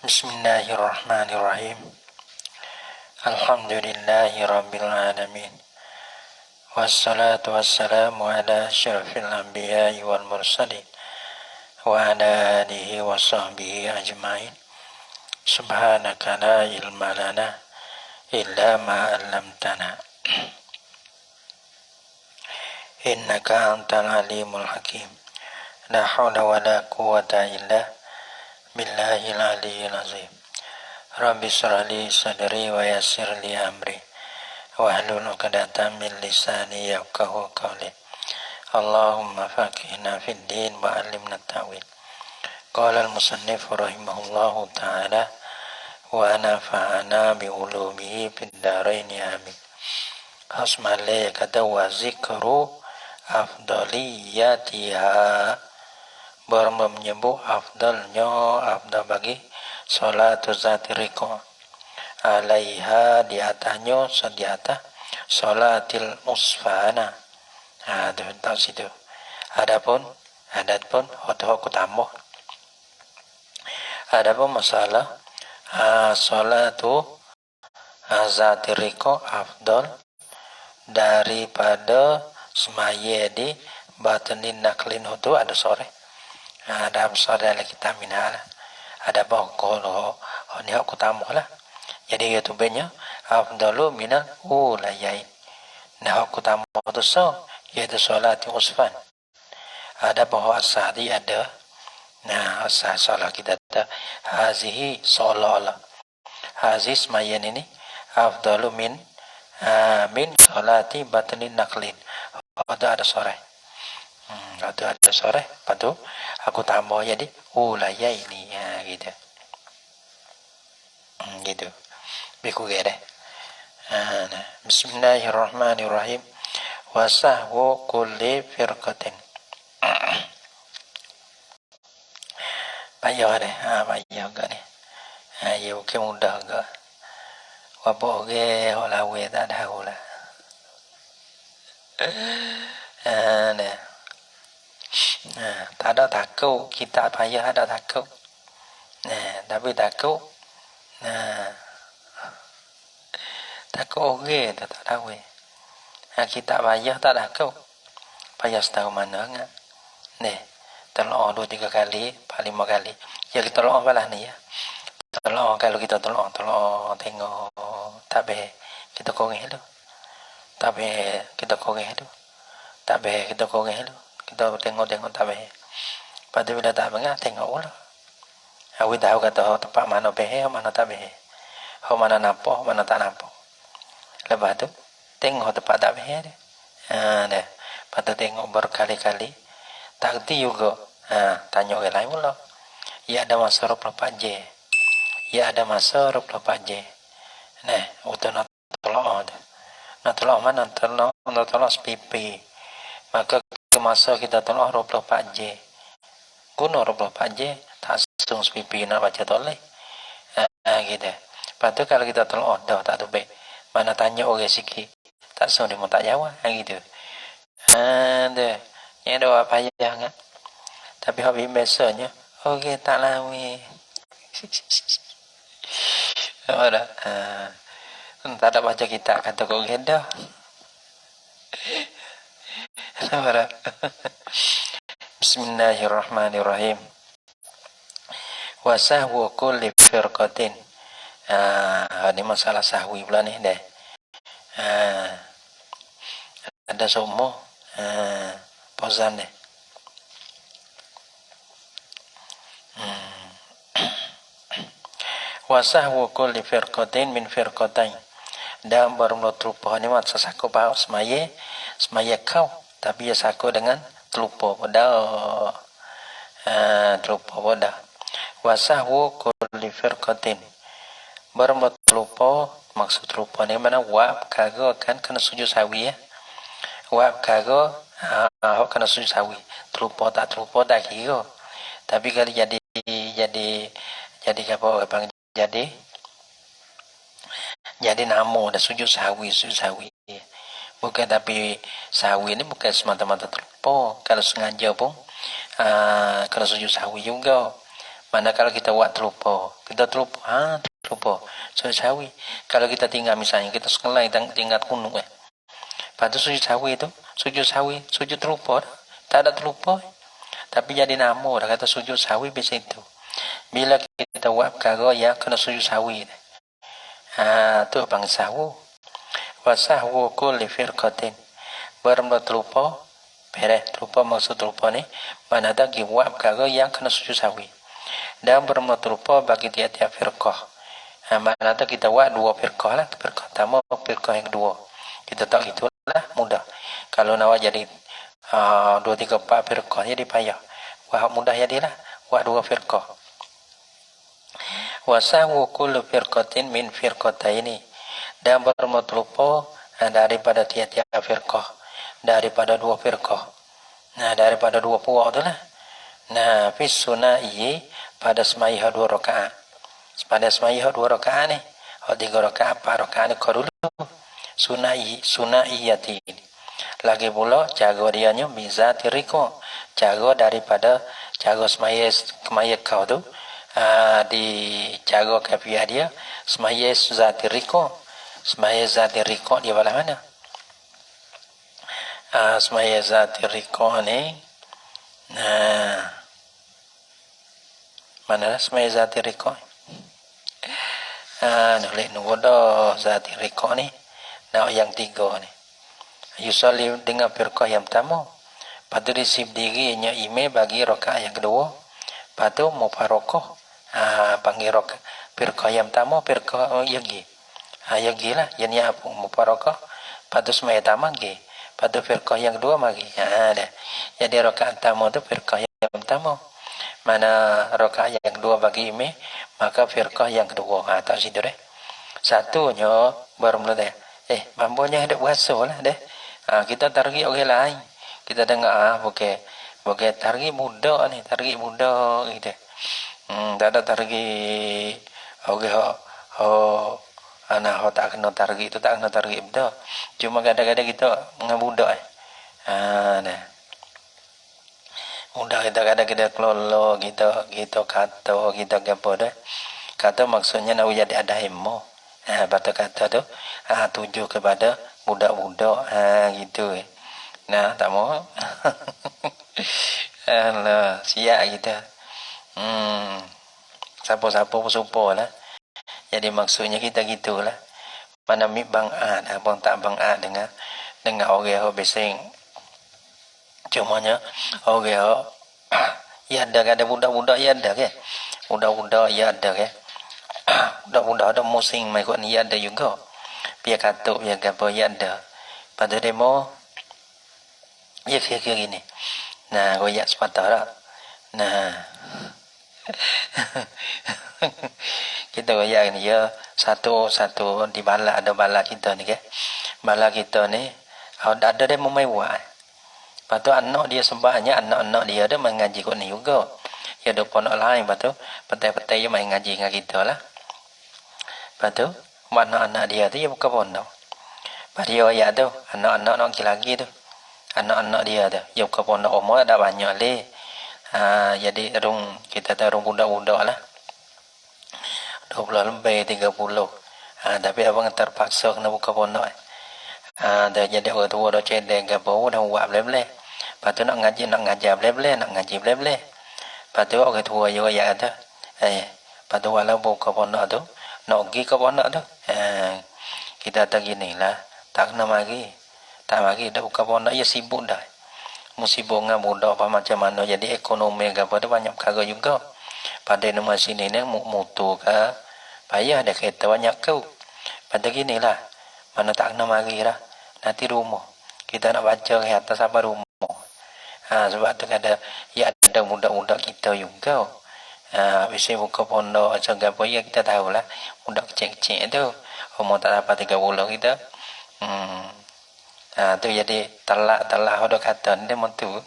Bismillahirrahmanirrahim. Alhamdulillahi rabbil alamin. Wassalatu wassalamu ala asyrafil anbiya'i wal mursalin wa ala alihi wa sahbihi ajmain. Subhanaka la ilma lana illa ma 'allamtana. Innaka antal alimul hakim. La haula wa la quwwata illa billahil aliyyil azim. Rabbi shrah li sadri wa yassir li amri wahlul 'uqdatam min lisani yafqahu qawli. Allahumma faqihna fid din wa 'allimna ta'wil. Qala al-musannif rahimahullahu ta'ala wa nafa'ana bi ulumihi fid dharain amin. Hasmale kata wa zikru afdaliyatiha, menyebut afdalnya, afdal bagi salatu zati riqa, alaiha di atasnya, di atas salatil usfana. Tak situ. Adapun aku tambah. Adapun masalah salatu zati riqa afdal daripada semaya di batinin naklin itu ada sore. Ada sore lagi kita minal. Ada bahwa ini aku tamu lah. Jadi YouTube-nya afdalu minal ulayain. Nah aku tamu itu yaitu salat usfan. Ada bahwa asadi ada. Nah asal salat kita ada hazihi salala. Hazihi semayan ini afdalu min salati batinin naklin. Ada sore. Ada sore. Padu aku tambah jadi ulaya ini ya gitu. Gitu. Biku gede. Nah, bismillahirrahmanirrahim. Wasahwu kulli firqatin. Payah deh. Payah gak nih. Ya oke mudah gak. Wapo ge holawe tak ada hola. Tak ada takut, kita payah ada takut. Tapi takut, takut oke, tak tahu. Kita payah tak takut, payah setahu mana enggak. Tolong 2-3 kali, 5 kali. Ya kita tolong apalah nih ya. Tolong kalau kita tolong tengok, tapi kita kongeh tu. Tapi kita kongeh tu. Tapi kita kongeh tu. Kita tengok tapi pada bila tak bengah tengok ulah. Aku tahu kata tempat mana behe, mana tak behe. Mana nampak, mana tak nampak. Lepas tu tengok tempat tak behe dia. Dah. Pada tengok berkali-kali. Tak kerti juga. Tanya orang lain pula. Ya ada masa 24 je. Ya ada masa 24 je. Untuk nak tolak tu. Nak tolak mana? Nak tolak sepipi. Maka masa kita tolak 24 je. Guna 24 je. Tak sung sepipi nak baca tolak. Gitu. Lepas tu kalau kita tolak dah tak tu baik. Mana tanya orang sikit. Tak sung dia mau tak jawab. Gitu. Dah. Yang ada apa payah kan. Tapi habis biasanya. Okey tak lama. Ada. Tak ada baca kita kata kau dah. Bismillahirrahmanirrahim. Wa sahwu kulli firqatin. Ini masalah sahwi pula ni dah. Ada semua pozan deh. Wa sahwu kulli firqatin min firqatain. Dan bermula telupa ni mat sasaku bau semaya kau tapi ya saku dengan telupa pada telupa pada wasahwu kulli firqatin bermula telupa maksud telupa ni mana wa kago kan kena sujud sawi ya wa kago kena sujud sawi telupa tak kira tapi kalau jadi apa bang jadi nama dah sujud sawi. Bukan tapi sawi ni bukan semata-mata terlupa. Kalau sengaja pun kena sujud sawi juga. Mana kalau kita buat terlupa, terlupa. Sujud sawi. Kalau kita tinggal misalnya kita sekolah tinggal gunung Pada sujud sawi itu, sujud terlupa. Tak ada terlupa. Tapi jadi nama dah kata sujud sawi bisa itu. Bila kita buat perkara yang kena sujud sawi. Tu bang sahwu. Wa sahwu kulli firqatin. Bermula terlupa. Terlupa maksud terlupa ni. Mana ada buat perkara yang kena sujud sawi. Dan bermula terlupa bagi tiap-tiap firqah. Mana ada kita buat dua firqah lah. Firqah pertama, firqah yang kedua. Kita tahu itulah mudah. Kalau nak jadi 2, 3, 4 firqah jadi payah. Wah mudah jadilah. Buat dua firqah. Wa sahwu kullu firqatin min firqataini. Dan bermula terlupa daripada tiap-tiap firqah. Daripada dua firqah. Nah daripada dua puak tu lah. Nah fis sunai pada sembahyang 2 rakaat. Pada sembahyang 2 rakaat ni. 3 rakaat, 4 rakaat ni kau dulu. Sunaiyati. Lagi pula jaga dianya bizati riko. Jaga daripada jaga sembahyang kau tu. Dijaga kafiah dia. Sembahyang zati riko. Sembahyang zati riko dia belah mana? Sembahyang zati riko ni. Mana lah sembahyang zati riko? Nolak nugoda zati riko ni. Nah yang 3 ni. Yusali dengan firqah yang pertama. Lepas tu disip dirinya ime bagi rakaat yang kedua. Lepas tu mufarokoh. Panggil firqah yang pertama, firqah yagi. Yagi lah. Yang apa? Mufarokoh. Lepas tu semaya taman ke. Lepas tu firqah yang kedua magi. Jadi rakaat pertama tu firqah yang pertama. Mana rakaat yang kedua bagi ime. Maka firqah yang kedua. Tak situ deh. Satunya baru mula deh. Bambunya ada puasa lah deh. Kita target orang lain. Kita dengar bukan target muda ni, target muda gitu. Tak ada target orang anak tak kena target itu, tak kena target muda. Cuma kadang-kadang kita dengan budak nah. Muda kita kadang kita kelola, kita kata, kita apa dah. Kata maksudnya nak jadi ada ilmu. Batu kata tu tuju kepada budak-budak gitu. Nah tak mau. Alah siap kita. Siapa-siapa bersumpah lah. Jadi maksudnya kita gitulah. Mana mi bang'at abang tak bang'at dengan orang yang besing. Cumanya orang ya ada budak-budak ya ada ke. Budak-budak ya ada ke. Budak-budak ada musim mai kot ni ada juga. Biar katuk biar apa ya ada. Pada demo ya kira-kira gini. Nah, goyak sepatah dah. Nah. Kita goyak ni ya satu di balak ada balak kita ni ke. Balak kita ni ada demo mai buat. Lepas tu anak dia sembahnya anak-anak dia ada mengaji kot ni juga. Ya ada pondok lain lepas tu petai-petai dia main ngaji dengan kita lah. Lepas tu, anak-anak dia tu, dia buka pondok. Lepas dia ayat tu, anak-anak nak lagi tu. Anak-anak dia tu, dia buka pondok umur dah banyak le. Jadi, kita tahu budak-budak lah. 20 lebih, 30. Tapi abang terpaksa kena buka pondok. Jadi orang tua dah cedek ke bawah, dah buat boleh-boleh. Lepas tu nak ngajar boleh-boleh, nak ngaji boleh-boleh. Lepas tu orang tua juga ayat tu. Lepas tu walaupun buka pondok tu, nak pergi ke pondok tu. Kita tak gini lah. Tak kena mari. Tak mari. Dah buka pondok. Ya sibuk dah. Musibuk dengan budak apa macam mana. Jadi ekonomi ke apa tu banyak perkara juga. Pada nama sini ni mutu ke. Payah ada kereta banyak kau. Pada gini lah. Mana tak kena mari lah. Nanti rumah. Kita nak baca ke atas apa rumah. Sebab tu ada. Ya ada budak-budak kita juga. Bisa buka pondok macam apa ya kita tahulah budak kecil-kecil tu umur tak dapat 30 kita tu jadi telak ada kata dia mentu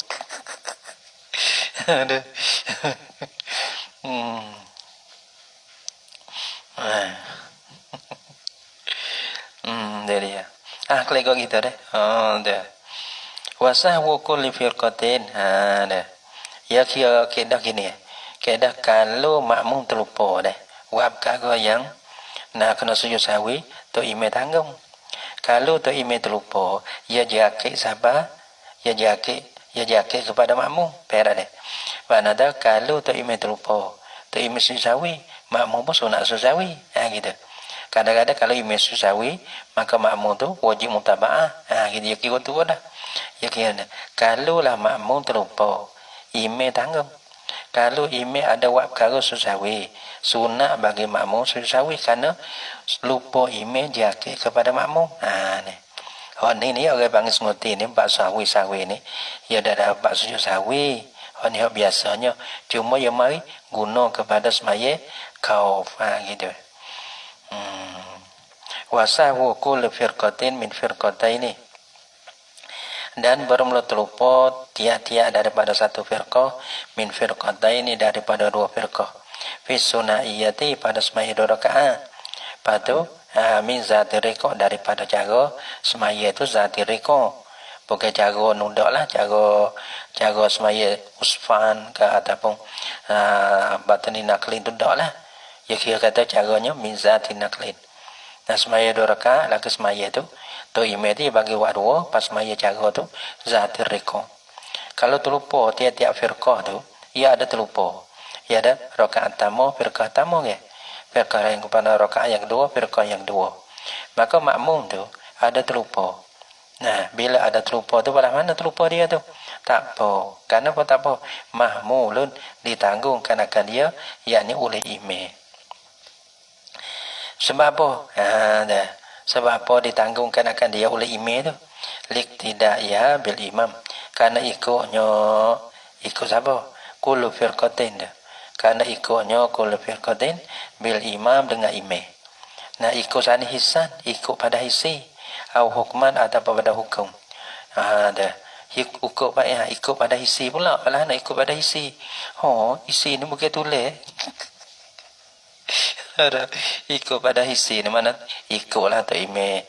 aduh dia kelega kita deh dah wasah wa kulli firqatin dah ya kira gini Kedah kalau makmum terlupa dah. Buat perkara yang nak kena sujud sahwi, tu imam tanggung. Kalau tu imam terlupa, ia jakit sabar, ia jakit kepada makmum. Perak dah. Maknanya kalau tu imam terlupa, tu imam sujud sahwi, makmum pun sunat sujud sahwi. Gitu. Kadang-kadang kalau imam sujud sahwi, maka makmum tu wajib mutaba'ah. Gitu. Ya kira tu dah. Ya kira dah. Kalau lah makmum terlupa, imam tanggung. Kalau imam ada buat perkara susawi, sunat bagi makmum susawi kerana lupa imam jakit kepada makmum. Ni. Ni orang panggil senguti ni bab sawi ni. Ia dah dapat sujud sawi. Ni biasanya cuma yang mari guna kepada semaya khauf. Gitu. Wasahu kullu firqatin min firqataini. Dan bermula terlupa tiap-tiap daripada satu firqah min firqataini daripada dua firqah fi sunaiyati pada semaya 2 rakaat. Lepas tu min zati riqa daripada cara semaya itu zati riqa, bukan cara nudak lah, cara semaya usfan ke ataupun batani naklin tu dak lah. Ya kira kata caranya min zati naklin. Nah semaya 2 rakaat lagi semaya tu tu imam tu bagi buat 2 pas semaya cara tu zati riqa. Kalau terlupa tiap-tiap firqah tu ia ada terlupa. Ia ada rakaat pertama firqah pertama ke. Firqah yang kepada rakaat yang kedua firqah yang kedua. Maka makmum tu ada terlupa. Nah, bila ada terlupa tu pada mana terlupa dia tu? Tak apa. Kenapa tak apa? Mahmulun ditanggungkan akan dia yakni oleh imam. Sebab apa? Dah. Sebab apa ditanggungkan akan dia oleh imam tu? Liktida ya bil imam. Karena ikutnya ikut siapa? Kullu firqatin dah. Karena ikutnya kullu firqatin bil imam dengan imam. Nah ikut sana hisan, ikut pada hisi. Atau hukman atau pada hukum. Dah. Ikut pada hisi pula. Kalau nak ikut pada hisi. Hisi ni bukan tulis. Ikut pada hisi ni mana ikutlah tu imam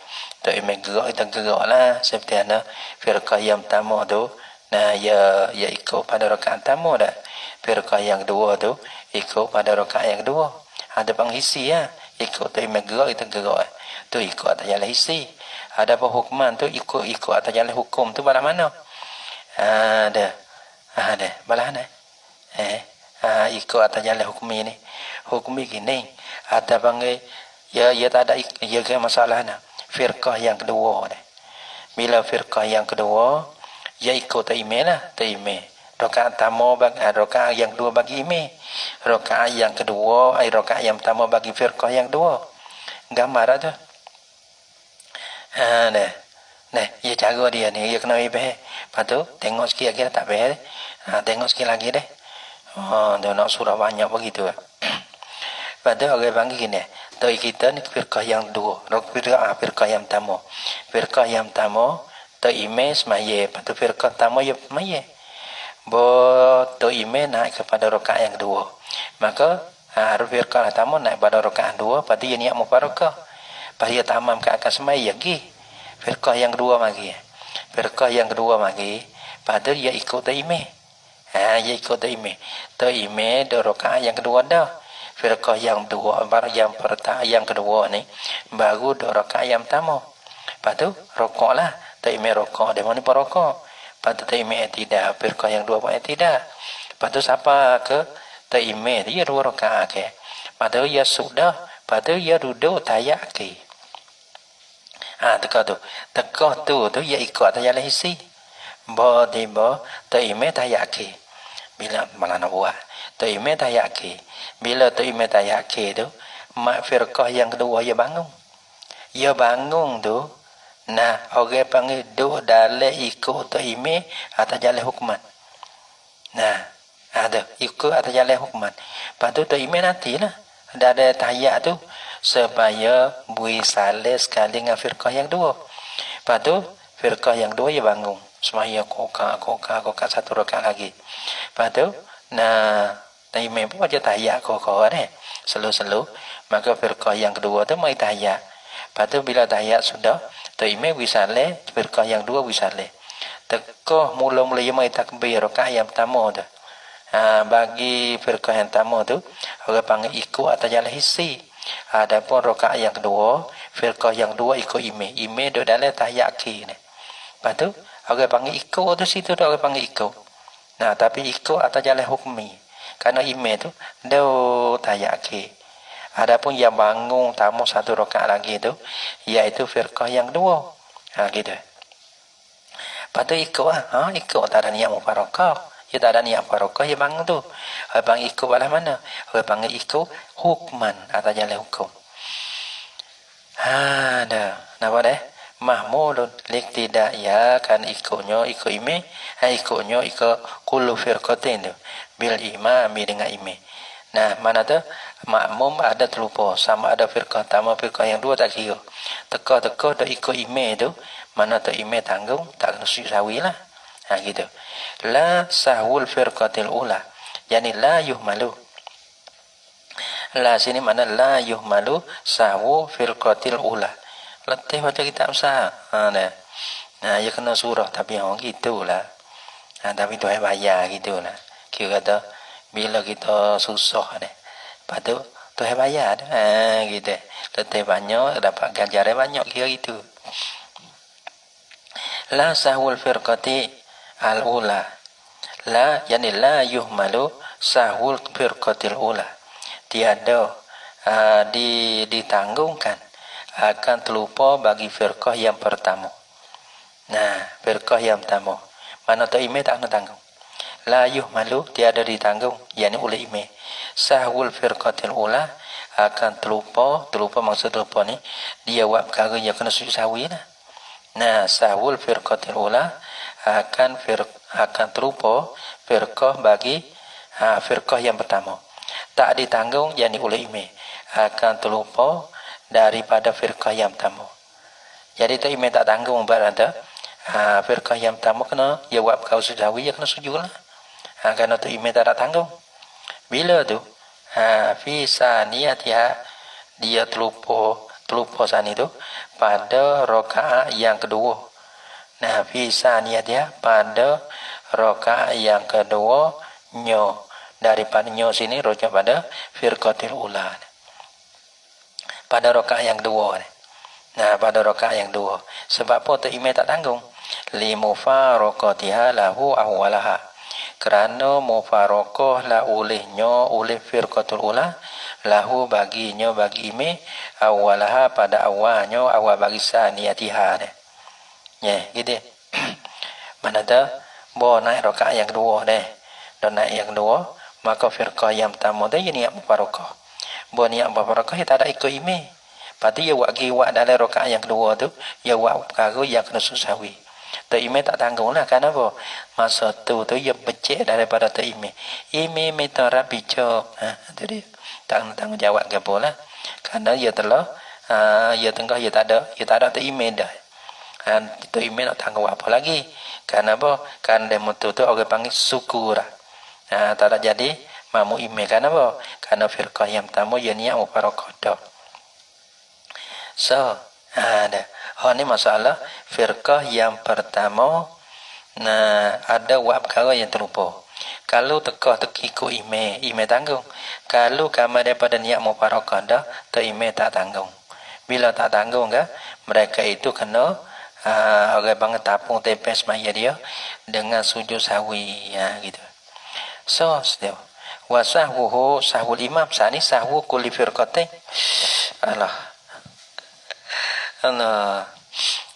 gerak kita gerak lah seperti mana firqah yang pertama tu nah ya ikut pada rakaat pertama dah. Firqah yang kedua tu ikut pada rakaat yang kedua. Ada pang hisi ya, ikut tu imam gerak kita gerak tu ikut atas jalan hisi. Ada apa hukuman tu ikut atas jalan hukum tu pada mana? Ada balah ni ikut atas jalan hukum ini. Hukum gini ada panggil ya tak ada ya ke masalah nah. Firqah yang kedua ni. Bila firqah yang kedua ya ikut imam lah, imam. Rakaat pertama bagi rakaat yang kedua bagi imam. Rakaat yang kedua rakaat yang pertama bagi firqah yang kedua. Gambar tu. Nah, ya cara dia ni dia kena ibah. Lepas tu tengok sikit lagi tak bah. Tengok sikit lagi deh. Dia nak surah banyak begitu. Pada orang panggil gini, tu kita ni firqah yang dua, firqah yang pertama. Firqah yang pertama, tu imam semaya, lepas tu firqah pertama ya semaya. Tu imam naik kepada rakaat yang kedua. Maka harus firqah pertama naik pada rakaat dua, lepas tu dia niat mubarakah. Lepas dia tamam ke akan semaya lagi. Firqah yang kedua lagi. Firqah yang kedua lagi, lepas tu dia ikut tu imam. Dia ikut tu imam. Tu imam do rakaat yang kedua dah. Firqah yang dua, yang kedua ni baru 2 rakaat yang pertama. Lepas tu rokok lah. Tak imam rokok. Dia mana pun rokok. Lepas tu tak imam tidak. Firqah yang dua pun tidak. Lepas tu siapa ke tak imam dia 2 rakaat ke. Lepas tu dia sudah. Lepas tu dia duduk tayak ke. Teka tu dia ikut atas jalan hisi. Tiba tak imam tayak ke. Bila malah nak buat. Tak imam tayak ke. Bila tu imam tayak tu, mak firqah yang kedua ia bangun. Ia bangun tu, nah orang panggil duduk dalam ikut tu imam atas jalan hukuman. Nah, ada ikut atas jalan hukuman. Lepas tu tu imam nantilah dah ada tayak tu supaya bui salih sekali dengan firqah yang kedua. Lepas tu firqah yang kedua ia bangun. Semaya kokak 1 rakaat lagi. Lepas tu, nah imam pun baca tahiyat kau ni. Selu-selu. Maka firqah yang kedua tu mai tahiyat. Lepas tu bila tahiyat sudah, tu imam bisa le, firqah yang kedua bisa le. Tekoh mula-mula ia mai takbir rakaat yang pertama tu. Bagi firqah yang pertama tu orang panggil ikut atau jalan hissi. Adapun rakaat yang kedua, firqah yang dua ikut imam. Imam duduk dalam tahiyat akhir ni. Lepas tu orang panggil ikut tu situ tu orang panggil ikut. Nah, tapi ikut atau jalan hukmi. Karena imam tu dia tahiyat akhir. Adapun yang bangun tamu satu rakaat lagi tu iaitu firqah yang kedua. Gitu. Lepas tu ikut lah. Ikut tak ada niat mufarakah. Dia tak ada niat mufarakah, dia bangun tu. Dia panggil ikut balas mana? Dia panggil ikut hukman atau jalan hukum. Dah. Nampak dah? Mahmudun liktidak ya kan ikutnya ikut imam. Ikutnya ikut kullu firqatin tu. Bil imami dengan imam. Nah, mana tu? Makmum ada terlupa. Sama ada firqah pertama, firqah yang dua tak kira. Teka-teka dah ikut imam tu. Mana tu imam tanggung, tak kena sujud sawi lah. Gitu. La sahwul firqatil ula. Yani la yuhmalu. La sini mana la yuhmalu sahwu firqatil ula. Letih baca kitab sah. Dah. Ya kena surah tapi orang gitulah. Tapi tu bayar gitulah. Kira kata bila kita susah ni. Lepas tu bayar dah. Gitu. Letih banyak dapat ganjaran banyak kira gitu. La sahwul firqati al-ula. La yani la yuhmalu sahwul firqatil ula. Tiada ditanggungkan akan terlupa bagi firqah yang pertama. Nah, firqah yang pertama. Mana tu imam tak nak tanggung. La yuhmalu tiada ditanggung yani oleh imam. Sahwul firqatil ula akan terlupa maksud terlupa ni dia buat perkara yang kena sujud sawi lah. Nah, sahwul firqatil ula akan terlupa firqah bagi firqah yang pertama. Tak ditanggung yakni oleh imam. Akan terlupa daripada firqah yang pertama. Jadi tu imam tak tanggung berada firqah yang pertama kena jawab kau sudawi ya kena sujudlah. Kerana tu imam tak tanggung. Bila tu fi saniyatiha dia terlupa sani tu pada rakaat yang kedua. Nah, fi saniyatiha pada rakaat yang kedua daripada sini rujuk pada firqatil ula. Pada rakaat yang kedua ni. Nah, pada rakaat yang kedua. Sebab apa tu imam tak tanggung? Li mufaraqatiha lahu awwalaha. Kerana mufaraqah la oleh firqatul ula lahu bagi imam awwalaha pada awalnya awal bagi saniyatiha ni. Ya, gitu. Mana tu naik rakaat yang kedua deh. Dan naik yang kedua, maka firqah yang pertama tu niat mufaraqah. Niat mufaraqah dia tak ada ikut imam. Pasti dia buat dalam rakaat yang kedua tu, dia buat perkara yang kena susawi. Tu imam tak tanggunglah. Kenapa? Masa tu dia becek daripada tu imam. Imam minta rabi cok. Tu dia. Tak tanggung jawab ke apa lah. Kerana dia telah dia tengah dia tak ada tu imam dah. Itu imam nak tanggung apa lagi? Kenapa? Kerana demo tu orang panggil syukur. Tak ada jadi mamu imam. Kenapa? Kerana firqah yang pertama dia niat mufaraqah dah. So, ada. Ni masalah firqah yang pertama. Nah, ada buat perkara yang terlupa. Kalau teka-teki ikut imam tanggung. Kalau kamar daripada niat mufaraqah dah, tu imam tak tanggung. Bila tak tanggung ke, mereka itu kena orang bangun tapung tepes maya dia dengan sujud sawi gitu. So, setiap wasahwuhu sahwul imam sani sahwu kulli firqatain. Allah.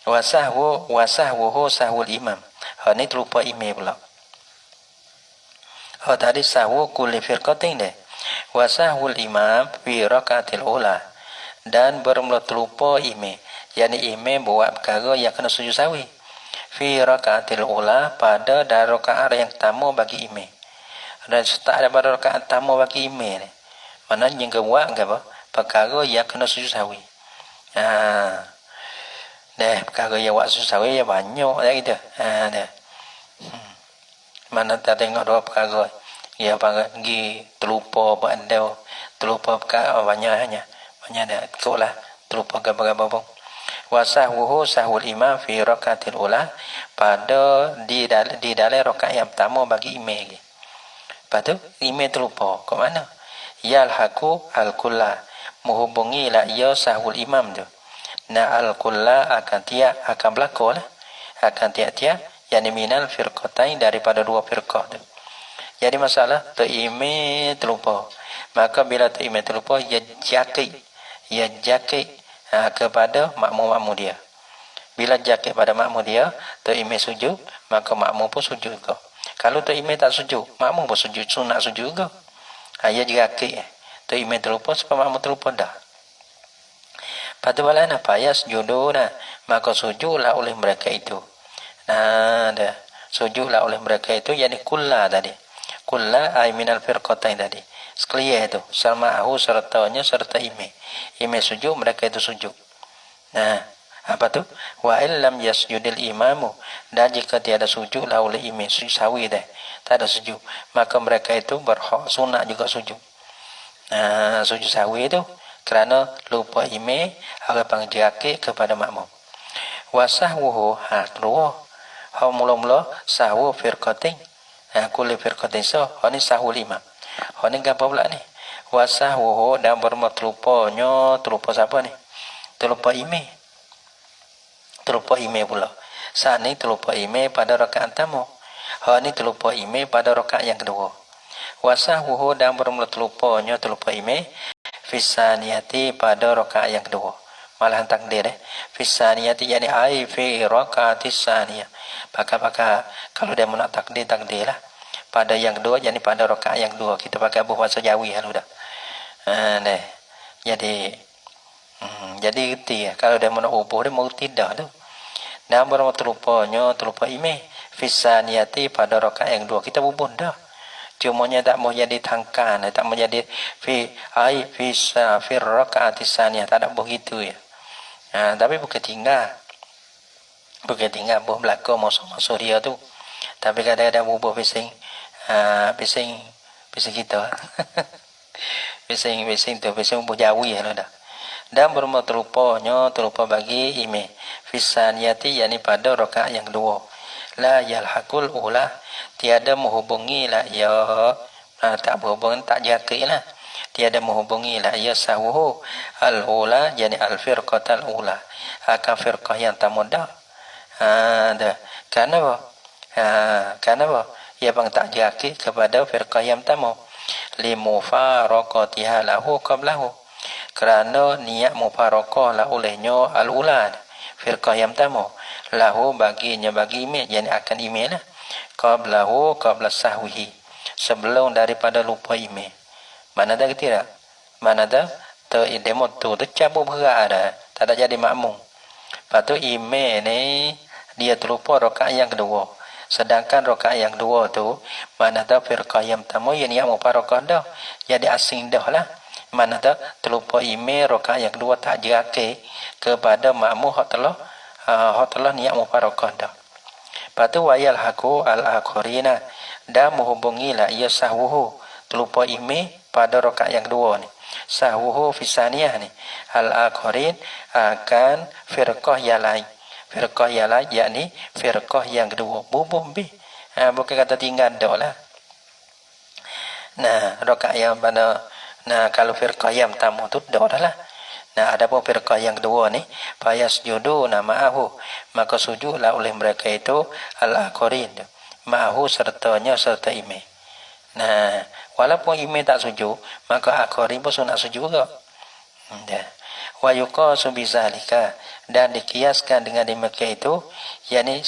Wasahwuhu sahwul imam. Ni terlupa imam pula. Tadi sahwu kulli firqatain deh. Wasahwul imam fi rakaatil ula dan bermula terlupa imam. Yani imam buat perkara yang kena sujud sawi. Fi rakaatil ula pada rakaat yang pertama bagi imam. Dan start daripada rakaat pertama bagi imam ni. Mana yang ke buat ke apa? Perkara yang kena sujud sawi. Perkara yang buat sujud sawi ya banyak dah gitu. Mana tak tengok dua perkara. Ya pergi terlupa bandau, terlupa perkara banyaknya. Banyak dah ikutlah terlupa gambar-gambar pun. Wasahwuhu sahwul imam fi rakaatil ula pada di dalam rakaat yang pertama bagi imam. Lepas tu email terlupa. Kat mana? Yalhaqu al-kulla. Menghubungi lah ia sahul imam tu. Na al-kulla akan berlaku lah. Akan tiap-tiap. Yani minal firqatain daripada dua firqah tu. Jadi masalah email terlupa. Maka bila email terlupa, ia jakit kepada makmum-makmum dia. Bila jakit pada makmum dia, email sujud, maka makmum pun sujud juga. Kalau email tak sujud, makmum pun sujud, sunat sujud juga. Ia jakit. Email terlupa supaya makmum terlupa dah. Patu balan apa ya sujuduna, maka sujudlah oleh mereka itu. Nah, dah. Sujudlah oleh mereka itu, yakni kulla tadi. Kulla ay minal firqatain tadi. Sekalian itu, salma'ahu sertanya serta ime. Ime sujud, mereka itu sujud. Nah, apa tu? Wa illam yasjudil imamu. Dan jika tiada sujud lah oleh ime, sujud sawi dah. Tak ada sujud. Maka mereka itu berhak sunat juga sujud. Nah, sujud sawi itu kerana lupa ime, agak pangjakik kepada makmum. Wasahwuhu hatruh. Hau mula-mula sahwu firqatain. Kulli firqatain ni sahwu lima. Ni apa pula ni? Wasahwuhu dan bermatlupanya, terlupa siapa ni? Terlupa ime. Terlupa ime pula. Saat ni terlupa ime pada rakaat pertama. Ni terlupa ime pada rakaat yang kedua. Wasahwuhu dan bermatlupanya, terlupa ime fisaniyati pada rakaat yang kedua. Malahan takdir fisaniyati yani ai fi rakaatis saniyah. Pakai kalau dia nak takdir lah. Pada yang kedua, yani pada rakaat yang kedua. Kita pakai bahasa Jawi halu dah. Jadi reti ya. Kalau dia nak ubah dia mau tidak tu. Dan berapa terlupa ime fisaniyati pada rakaat yang kedua. Kita ubah dah. Cumanya tak mau jadi tangkan, tak mau jadi fi rakaatis saniyah, tak ada begitu ya. Tapi bukan tinggal buh belakang masuk dia tu. Tapi kadang-kadang bubuh bising kita. bising tu bising bubuh Jawi dah. Dan bermula terlupa bagi ime fisaniyati yani pada rakaat yang kedua. La yalhaqul ula, tiada menghubungi lah ya, tak berhubung, tak jakit lah. Tiada menghubungi lah ya sahwuhu al-ula yani al-firqatal ula, akan firqah yang tamudah. Karena apa? Ia bang tak jakit kepada firqah yang tamu. Limufaraqatiha lahu qablahu. Kerana niat mufaraqah lah olehnya al-ula, firqah yang tamu. Lahu baginya bagi ime, yani akan ime lah. Qabla sahwihi, sebelum daripada lupa ime. Mana dah kira? Mana dah demo tu cabut berat dah. Tak ada jadi makmum. Lepas tu ime ni dia terlupa rakaat yang kedua. Sedangkan rakaat yang kedua tu mana dah firqah yang pertama yang niat mufaraqah dah. Jadi asing dah lah. Mana dah terlupa ime rakaat yang kedua tak jakit kepada makmum hak telah niat mufaraqah dah. Lepas tu wayal haku al-akhirina, dan menghubungilah ia sahwuhu terlupa ime pada rakaat yang kedua ni. Sahwuhu fisaniyah ni al-akhirin akan firqah yang lain. Firqah yang lain yakni firqah yang kedua. Bubuh lebih. Bukan kata tinggal dah lah. Nah, rakaat yang pada kalau firqah yang pertama tu dah lah. Nah, ada pun firqah yang kedua ni, fayasjudu ma'ahu, maka sujudlah oleh mereka itu al-akhirin, ma'ahu sertanya serta ime. Nah, walaupun ime tak sujud, maka akhirin pun sunat sujud juga. Wa yuqasu bizalika, dan dikiaskan dengan mereka itu, yakni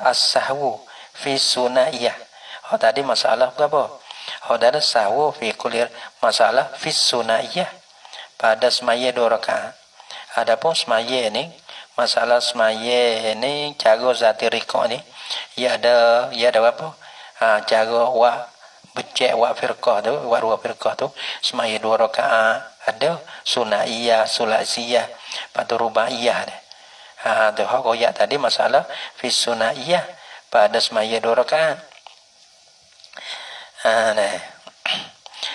as-sahwu fi sunaiyah. Tadi masalah apa? Tadi sahwu fi kulir, masalah fi sunaiyah. Pada semaya 2 rakaat. Adapun semaya ni, masalah semaya ni cara zati rika' ni, ia ada apa? Cara becek firqah tu, 2 firqah tu, semaya 2 rakaat, ada sunaiyah, sulasiyah, pada rubaiyah ni. Tu hak royak tadi masalah fi sunaiyah pada semaya 2 rakaat.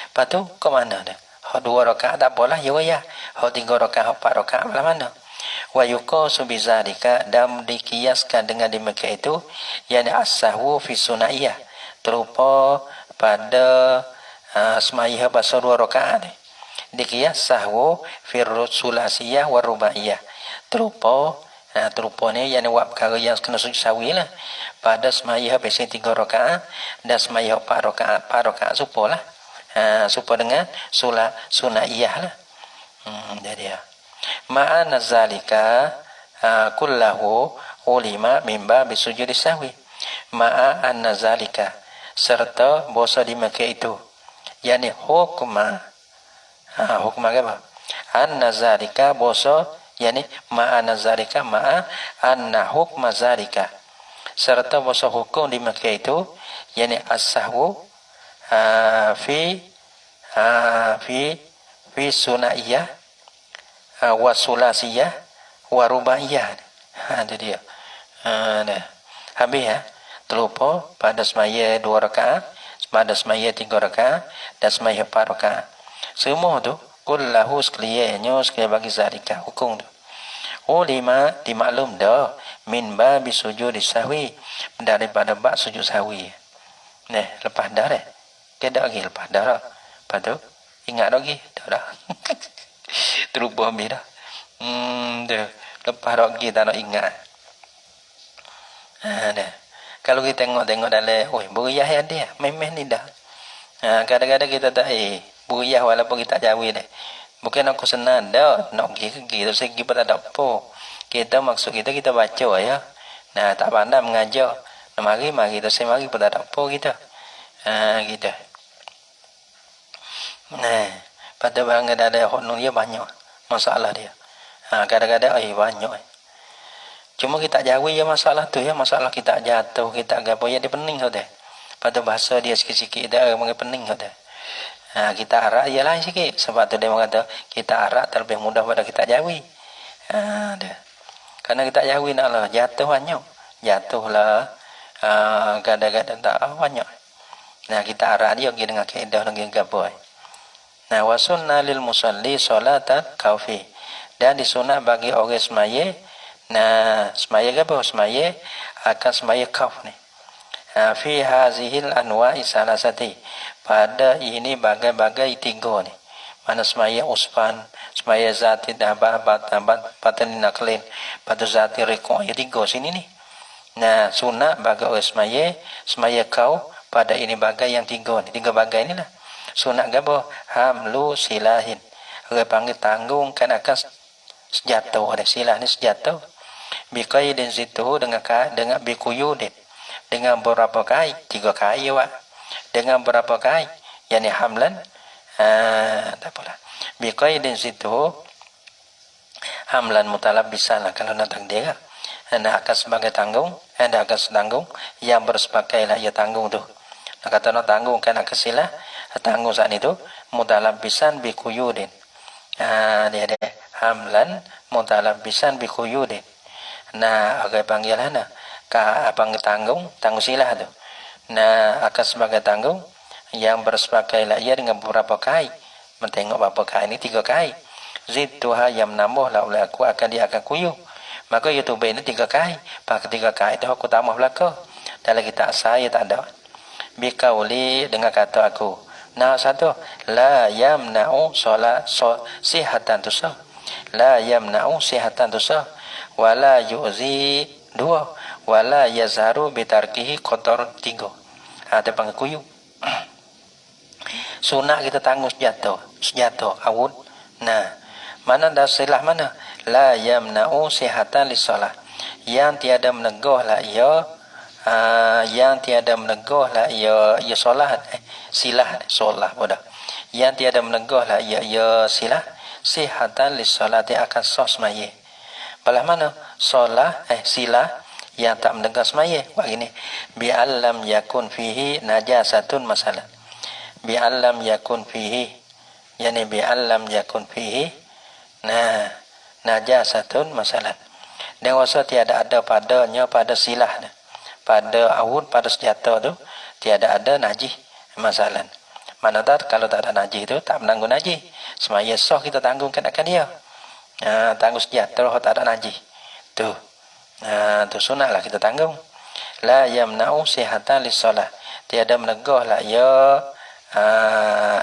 Lepas tu ke mana dah? 2 rakaat tak apalah ya. 3 rakaat, 4 rakaat malah mana? Wa yuqasu bizalika, dan dikiaskan dengan mereka itu, yani as-sahwu fi sunaiyah, terlupa pada semaya bahasa 2 rakaat ni. Dikiyas sahwu fi sulasiyah wa rubaiyah. Terupa ni yang buat perkara yang kena sujud sahwi lah. Pada semaya biasa 3 rakaat dan semaya 4 rakaat supalah. Supa dengan sunaiyah lah. Jadi ma'ana zalika kullahu ulima mimba bisujudi sahwi. Ma'ana zalika serta bosa di Mekah itu. Yani hukma apa? Anna zalika bosa yani ma'ana zalika ma'a anna hukma zalika serta bosa hukum di Mekah itu yani as-sahwu fi sunaiyah wa sulasiyah wa rubaiyah. Itu dia. Habis terlupa pada semaya 2 rakaat, pada semaya 3 rakaat dan semaya 4 rakaat. Semua tu kullahu sekaliannya sekali bagi zalika hukum tu. Ulima dimaklum dah min babi sujud sahwi daripada bab sujud sahwi. Lepas dah dah. Kedak lagi lepas dah dah. Lepas tu ingat lagi dah. Terlupa habis dah. Lepas lagi tak nak ingat. Kalau kita tengok dalam beriah yang dia memang ni dah. Kadang-kadang kita tak beriah walaupun kita jauh dah. Bukan aku senang dah nak pergi tu segi pada tak apa. Kita maksud kita baca ya. Tak pandai mengajar. Mari tu mari pada tak apa kita. Gitu. Pada barang ada hak nun dia banyak masalah dia. Kadang-kadang banyak. Cuma kita jauh ya masalah tu ya, masalah kita jatuh, kita apa ya dia pening tu dah. Pada bahasa dia sikit-sikit dah mengenai pening tu dah. Kita arak je lain sikit. Sebab tu dia kata kita arak terlebih mudah pada kita jawi. Kerana kita jawi naklah jatuh banyak. Jatuhlah kadang-kadang tak banyak. Kita arak dia pergi dengan kaedah dengan gapai. Wa sunnah lil musalli salatan kaufi. Dan disunat bagi orang semaya. Semaya apa? Semaya akan semaya kauf ni. Fi hazihil anwa'i salasati. Pada ini bagai-bagai 3 ni. Mana semaya usfan, semaya zati batani naklin, pada zati rekon. 3 sini ni. Sunat bagi orang semaya kau pada ini bagai yang 3 ni. 3 bagai ni lah. Sunat apa? Hamlu silahin. Orang panggil tanggungkan akan sejatuh. Silah ni sejatuh. Biqaidin situ dengan bikuyudin. Dengan berapa kait? 3 kait awak. Dengan berapa kait? Yani hamlan. Tak apalah. Biqaidin situ hamlan mutalabbisan lah kalau nak takdir. Anda akan sebagai tanggung, anda akan setanggung yang bersepakailah ia tanggung tu. Nak kata nak tanggung kan akan silah tanggung saat itu mutalabbisan biquyudin. Dia ada hamlan mutalabbisan biquyudin. Orang panggil abang tanggung silah tu. Akan sebagai tanggung yang bersepakailah ia dengan beberapa kait. Mentengok berapa kait ni 3 kait. Zidtuha yang menambahlah oleh aku dia akan kuyuh. Maka YouTube ini 3 kait. Pakai 3 kait tu aku tambah belaka. Dalam kitab saya tak ada. Bikauli dengan kata aku. Satu. La yamna'u sihatan tusah. La yamna'u sihatan tusah. Wala yu'zi 2. Wala yazharu bitarkihi kotor 3. Dia panggil kuyuh. Sunat kita tanggung senjata awud. Mana dah silah mana? La yamna'u sihatan lisalah. Yang tiada menegahlah ia solat. Solat bodoh. Yang tiada menegahlah ia silah sihatan lisalati akan sah semaya. Belah mana? Solat silah yang tak menegah semaya. Begini. Bi'allam yakun fihi najasatun masalah. Bi'allam yakun fihi. Yani bi'allam yakun fihi. Najasatun masalah. Dan rasa tiada ada padanya pada silah. Pada awud, pada senjata tu. Tiada ada najis masalah. Mana tak kalau tak ada najis tu tak menanggung najis. Semaya sah kita tanggungkan akan dia. Tanggung senjata kalau tak ada najis. Tu sunatlah kita tanggung. La yamna'u sihatan lisalah. tiada menegah lah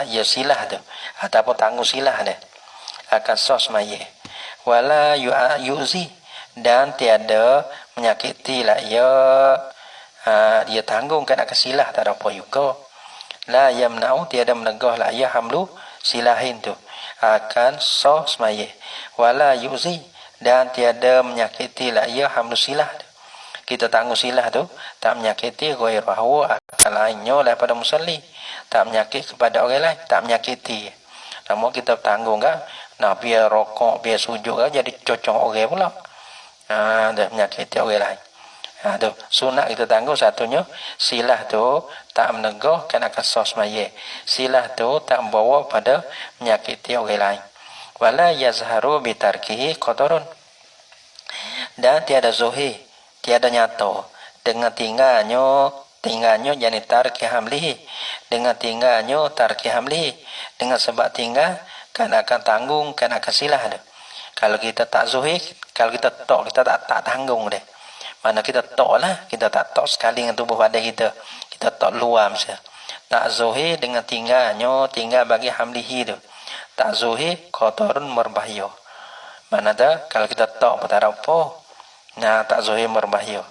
ya silah tu ataupun tangguh silah dia akan sos maye wala yu'zi dan tiada menyakiti lah dia tanggungkan akan silah tak ada apa juga la yamna'u tiada menegah lah hamlu silahin tu akan sos maye wala yu'zi dan tiada menyakiti lah hamlu silah tu. Kita tangguh silah tu tak menyakiti ghairahu akan lainnya daripada musalli tak menyakiti kepada orang lain tak menyakiti namun kita tanggung kan nak biar rokok biar sujud kan jadi cocok orang pula dah menyakiti orang lain tu sunat kita tanggung satunya silah tu tak menegah kan akan sos maye silah tu tak membawa pada menyakiti orang lain wala yazharu bitarkihi qatarun dan tiada zuhir tiada nyata dengan tinggalnya yani tarki hamlihi dengan tinggalnya tarki hamlihi dengan sebab tinggal kan akan tanggung kan akan silah dia. Kalau kita tak zuhir kalau kita tok kita tak tanggung dia mana kita tok lah kita tak tok sekali dengan tubuh badan kita tok luar misalnya tak zuhir dengan tinggal bagi hamlihi tu tak zuhir qatarun berbahaya mana dah kalau kita tok perkara apa nah tak zuhir berbahaya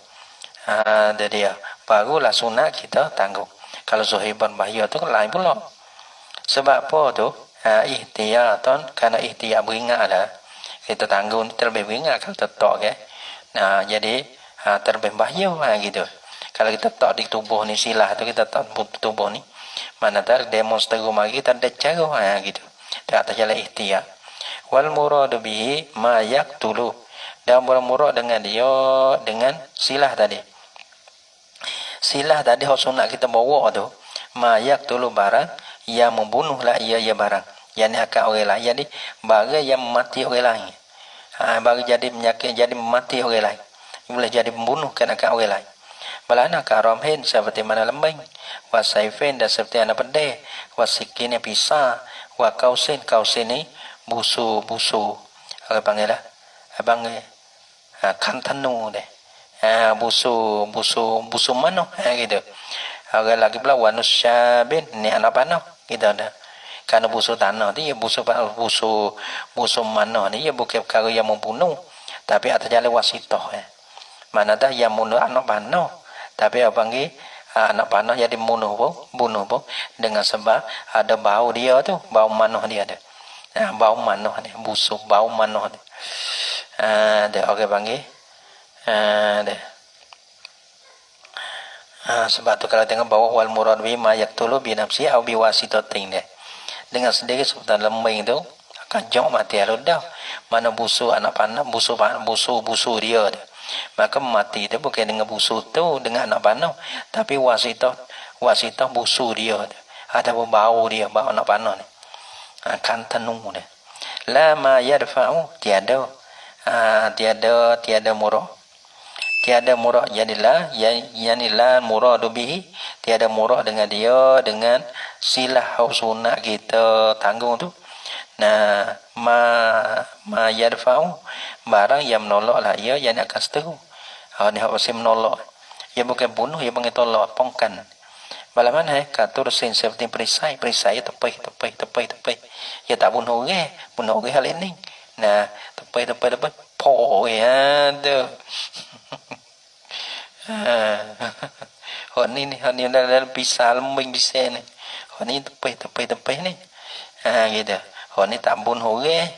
dia barulah sunat kita tanggung kalau zuhir berbahaya tu lain pula sebab apa tu ihtiyatan karena ihtiyat beringat lah kita tanggung terlebih beringat kalau tetok ke jadi terlebih bahaya gitu kalau kita tak di tubuh ni silah tu kita tak tubuh ni mana tak demonstrasi mari kita ada cara gitu tak ada jalan ihtiyat wal muradu bihi ma yaqtulu dan bermurad dengan dia dengan silah tadi hak sunat kita bawa tu ma yaqtulu barang yang membunuhlah ia barang yang akan orang lain jadi barang yang mati orang lain bagi jadi penyakit jadi mati orang lain boleh jadi membunuh kan akan orang lain balana karamhin seperti mana lembing wasaifen dan seperti anak pedih wasikin yang pisah wa kausin ni busu apa panggil lah abang kan tanu deh busu mano gitu orang lagi pula wanusyabin ni anak panah gitu dah karena busu tanah ni busu mana ni bukan perkara yang membunuh tapi atas jalan wasitah mana dah yang bunuh anak panah tapi apa panggil anak panah jadi bunuh pun dengan sebab ada bau dia tu bau manah dia ada bau manah ni busuk bau manah ni dia orang panggil sebab tu kalau tengok bawah wal murad bi ma yaqtulu bi nafsi au bi wasitatin dia dengan sendiri sebutan lembing tu akan jauh mati dah mana busuk anak panah busuk dia maka mati tu bukan dengan busuk tu dengan anak panah tapi wasitah busuk dia ada bau dia bau anak panah ni akan tenung dia la ma yadfa'u tiada murad jadilah yanilah muradu bihi tiada murad dengan dia dengan silah sunat kita tanggung tu ma yadfa'u barang yang menolak lah ia yang akan seteru ni hak pasal menolak ia bukan bunuh ia panggil tolak pongkan bala mana katur sen seperti perisai tepi ia tak bunuh orang hal ini tepi po tu ni dalam pisah lembing pisah ni ni tepi ni gitu ni tak bunuh orang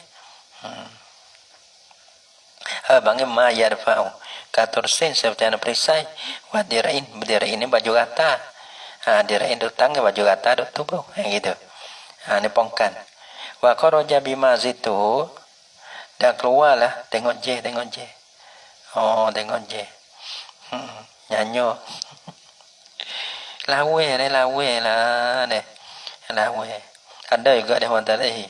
bangga ma yarfa'u katur sen seperti anak perisai wa dirain ini baju rata dirain tu tangga baju rata tu tubuh gitu ni pongkan wa kharaja bima zitu dah keluarlah tengok je tengok je nyanyo lawe lah deh lawe ada juga dia orang tadi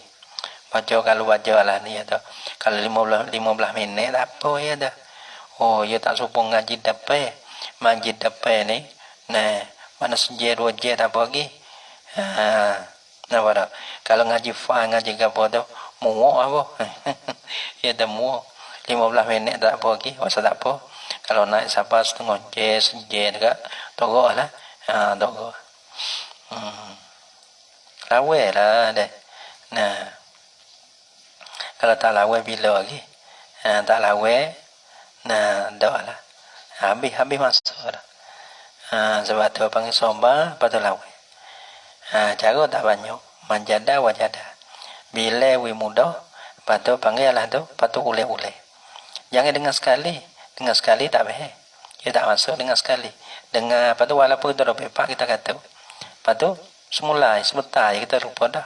baca lah ni atau kalau 15 minit tak apa ya dah ya tak supong ngaji dapat majid dapat ni mana sejak 2 je tak apa lagi dah kalau ngaji ngaji apa tu muak apa ya dah muak 15 minit tak apa lagi masa tak apa kalau naik sampai setengah je sejak dekat togok lah Toko. Lawe lah deh. Nah, kalau tak lawe bila lagi, tak lawe, nah dah lah. Habis masuk dah. Sebab tu panggil somba, lepas tu lawe. Cara tak banyak. Manjada wajada. Bila wi mudah, lepas tu panggil lah tu, lepas tu ule-ule. Jangan dengar sekali tak boleh. Dia tak masuk dengar sekali. Dengar, lepas tu walaupun kita dah pepak kita kata. Lepas tu semula sebentar kita lupa dah.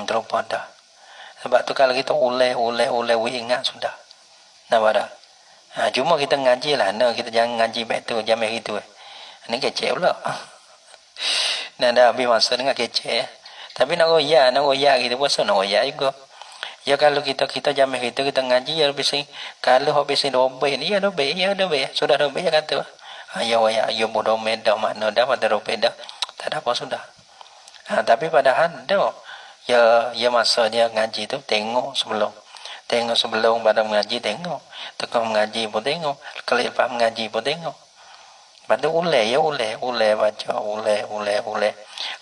Terlupa dah. Sebab tu kalau kita ule ingat sudah. Nampak dah. Cuma kita ngaji lah. No, kita jangan ngaji baik tu jam itu. Ini kecek pula. Nah dah habis masa dengan kecek. Tapi nak royak kita puasa nak royak juga. Ya kalau kita jam itu kita ngaji ya lebih kalau habis dobel ni ya dobel sudah dobel ya kata. Ya bodoh medah makna dah pada dobel dah. Tak ada apa sudah. Tapi padahal dah ya masa dia ngaji tu tengok sebelum pada mengaji tengok, tekam mengaji pun tengok, lepas mengaji pun tengok. Lepas tu ule baca ule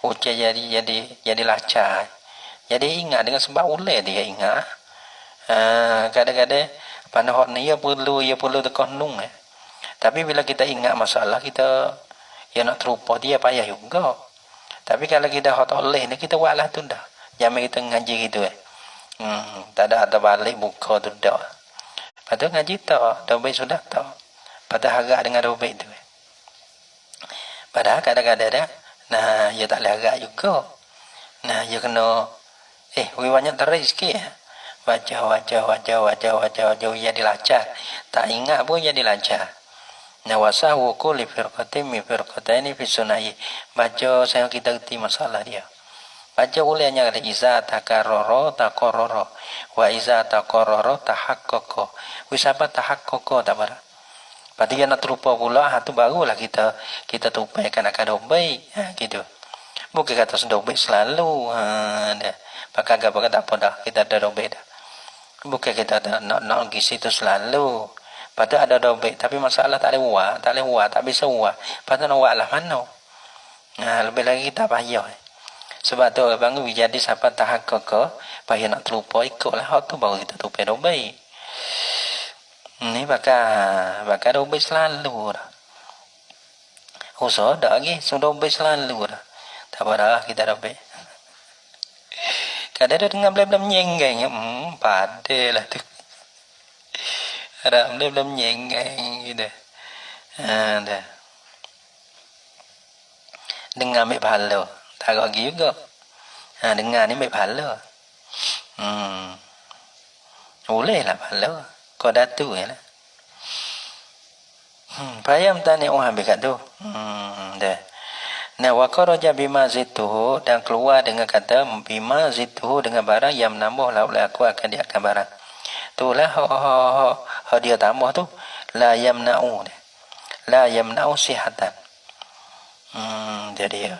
ucap jadi lancar. Jadi ingat dengan sebab ule dia ingat. Kadang-kadang pada hak ni ia perlu tekan nung. Tapi bila kita ingat masalah kita nak terlupa dia payah juga. Tapi kalau kita hak tak boleh ni kita buatlah tu dah. Jangan kita ngaji gitu tak ada balik buka tu dah. Lepas tu ngaji tak, dobek sudah tak. Pada harap dengan dobek tu. Padahal kadang-kadang dah, dia tak boleh harap juga. Dia kena banyak terik sikit. Baca jadi lancar. Tak ingat pun jadi lancar. Nawasa wuku li firqatin mi firqataini fi sunnah. Baca saya kita reti masalah dia. Baca ulangnya ada iza takarrara wa iza taqarrara tahaqqaqa. Wisapa tahaqqaqa tak pada. Berarti dia nak terlupa pula, tu barulah kita tumpaikan akan dobai, gitu. Bukan kata dobai selalu, dah. Pakai agak tak apa dah, kita ada dobai dah. Bukan kita nak gisi tu selalu. Patut ada dobai, tapi masalah tak boleh buat, tak bisa buat. Patut nak buat lah mana. Lebih lagi kita payah. Sebab tu bang jadi siapa tahap keke, payah nak terlupa ikutlah hak tu baru kita tumpai dobai. Ni bakal dobai selalu dah. Usaha dah lagi, sudah dobai selalu dah. Tak apa dah kita dobai. Kadang dia dengar belum nyenggeng, padalah tu. Ada belum nyenggeng gitu. Dah. Dengar ambil pahala. Tak lagi juga. Dengar ni ambil pahala. Boleh lah pahala. Kau datu lah. Payam tani orang ambil kat tu. Dah. Wa kharaja bima zituhu, dan keluar dengan kata bima zituhu dengan barang yang menambah oleh aku akan dia akan barang. Itulah dia tambah tu la yamna'u. La yamna'u sihatan. Jadi